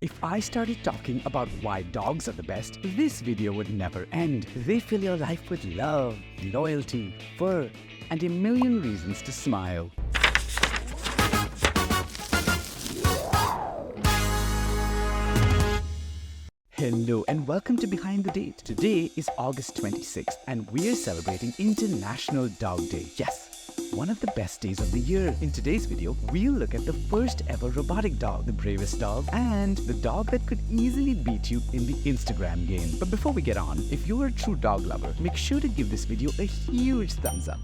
If I started talking about why dogs are the best, this video would never end. They fill your life with love, loyalty, fur, and a million reasons to smile. Hello and welcome to Behind the Date. Today is August 26th and we're celebrating International Dog Day. Yes, one of the best days of the year. In today's video, we'll look at the first ever robotic dog, the bravest dog, and the dog that could easily beat you in the Instagram game. But before we get on, if you're a true dog lover, make sure to give this video a huge thumbs up.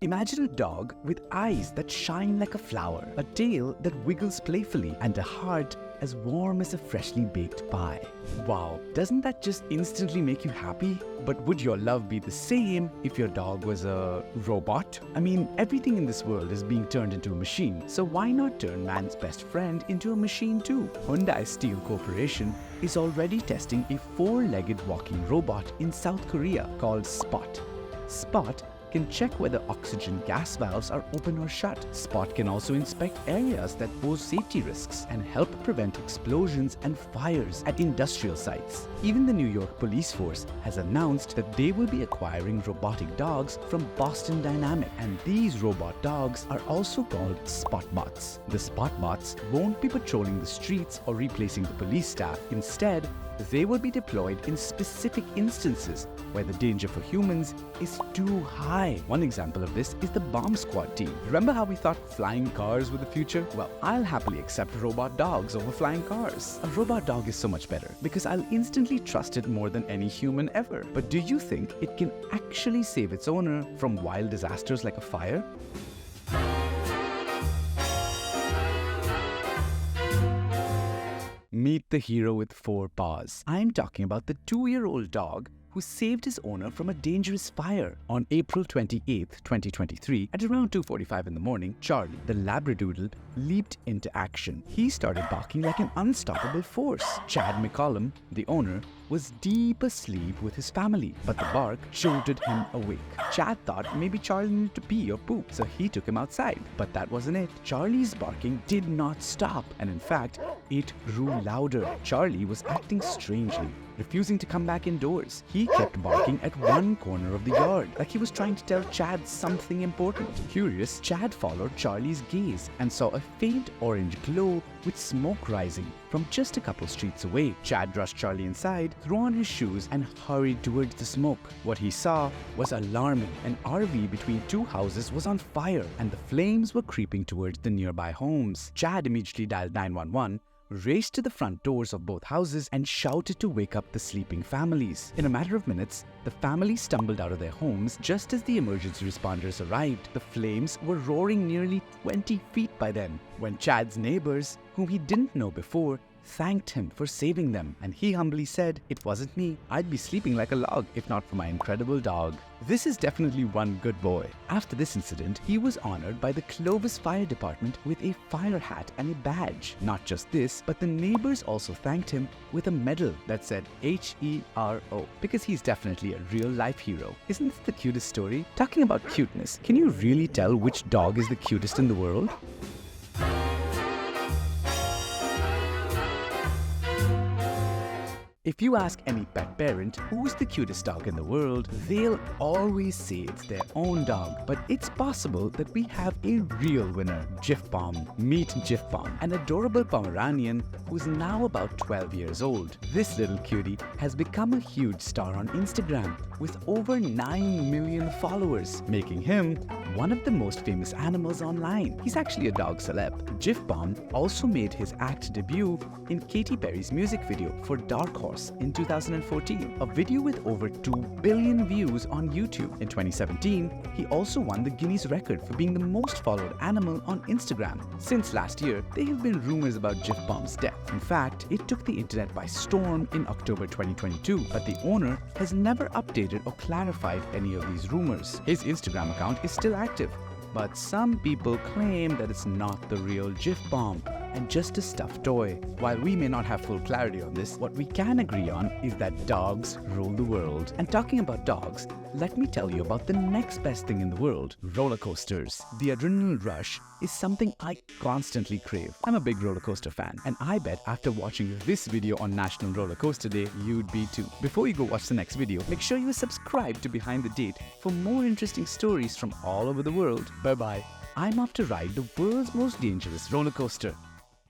Imagine a dog with eyes that shine like a flower, a tail that wiggles playfully, and a heart as warm as a freshly baked pie. Wow, doesn't that just instantly make you happy? But would your love be the same if your dog was a robot? I mean, everything in this world is being turned into a machine, so why not turn man's best friend into a machine too? Hyundai Steel Co is already testing a four-legged walking robot in South Korea called Spot. Spot can check whether oxygen gas valves are open or shut. Spot can also inspect areas that pose safety risks and help prevent explosions and fires at industrial sites. Even the New York police force has announced that they will be acquiring robotic dogs from Boston Dynamics, and these robot dogs are also called Spotbots. The Spotbots won't be patrolling the streets or replacing the police staff. Instead, they will be deployed in specific instances where the danger for humans is too high. One example of this is the bomb squad team. Remember how we thought flying cars were the future? Well, I'll happily accept robot dogs over flying cars. A robot dog is so much better because I'll instantly trust it more than any human ever. But do you think it can actually save its owner from wild disasters like a fire? Meet the hero with four paws. I'm talking about the 2-year-old dog who saved his owner from a dangerous fire. On April 28, 2023, at around 2:45 in the morning, Charlie, the Labradoodle, leaped into action. He started barking like an unstoppable force. Chad McCollum, the owner, was deep asleep with his family, but the bark jolted him awake. Chad thought maybe Charlie needed to pee or poop, so he took him outside. But that wasn't it. Charlie's barking did not stop, and in fact, it grew louder. Charlie was acting strangely, refusing to come back indoors. He kept barking at one corner of the yard, like he was trying to tell Chad something important. Curious, Chad followed Charlie's gaze and saw a faint orange glow with smoke rising from just a couple streets away. Chad rushed Charlie inside, threw on his shoes, and hurried towards the smoke. What he saw was alarming. An RV between two houses was on fire, and the flames were creeping towards the nearby homes. Chad immediately dialed 911, raced to the front doors of both houses, and shouted to wake up the sleeping families. In a matter of minutes, the family stumbled out of their homes just as the emergency responders arrived. The flames were roaring nearly 20 feet by then, when Chad's neighbors, whom he didn't know before, thanked him for saving them, and he humbly said, "It wasn't me. I'd be sleeping like a log if not for my incredible dog." This is definitely one good boy. After this incident, he was honored by the Clovis Fire Department with a fire hat and a badge. Not just this, but the neighbors also thanked him with a medal that said HERO, because he's definitely a real-life hero. Isn't this the cutest story? Talking about cuteness, can you really tell which dog is the cutest in the world? If you ask any pet parent who's the cutest dog in the world, they'll always say it's their own dog. But it's possible that we have a real winner, Jif-Bomb. Meet Jif-Bomb, an adorable Pomeranian who's now about 12 years old. This little cutie has become a huge star on Instagram with over 9 million followers, making him one of the most famous animals online. He's actually a dog celeb. Jif-Bomb also made his act debut in Katy Perry's music video for Dark Horse in 2014, a video with over 2 billion views on YouTube. In 2017, he also won the Guinness record for being the most followed animal on Instagram. Since last year, there have been rumors about Jif-Bomb's death. In fact, it took the internet by storm in October 2022, but the owner has never updated or clarified any of these rumors. His Instagram account is still active, but some people claim that it's not the real Jif-Bomb. and just a stuffed toy. While we may not have full clarity on this, what we can agree on is that dogs rule the world. And talking about dogs, let me tell you about the next best thing in the world, roller coasters. The adrenaline rush is something I constantly crave. I'm a big roller coaster fan, and I bet after watching this video on National Roller Coaster Day, you'd be too. Before you go watch the next video, make sure you subscribe to Behind the Date for more interesting stories from all over the world. Bye-bye. I'm off to ride the world's most dangerous roller coaster.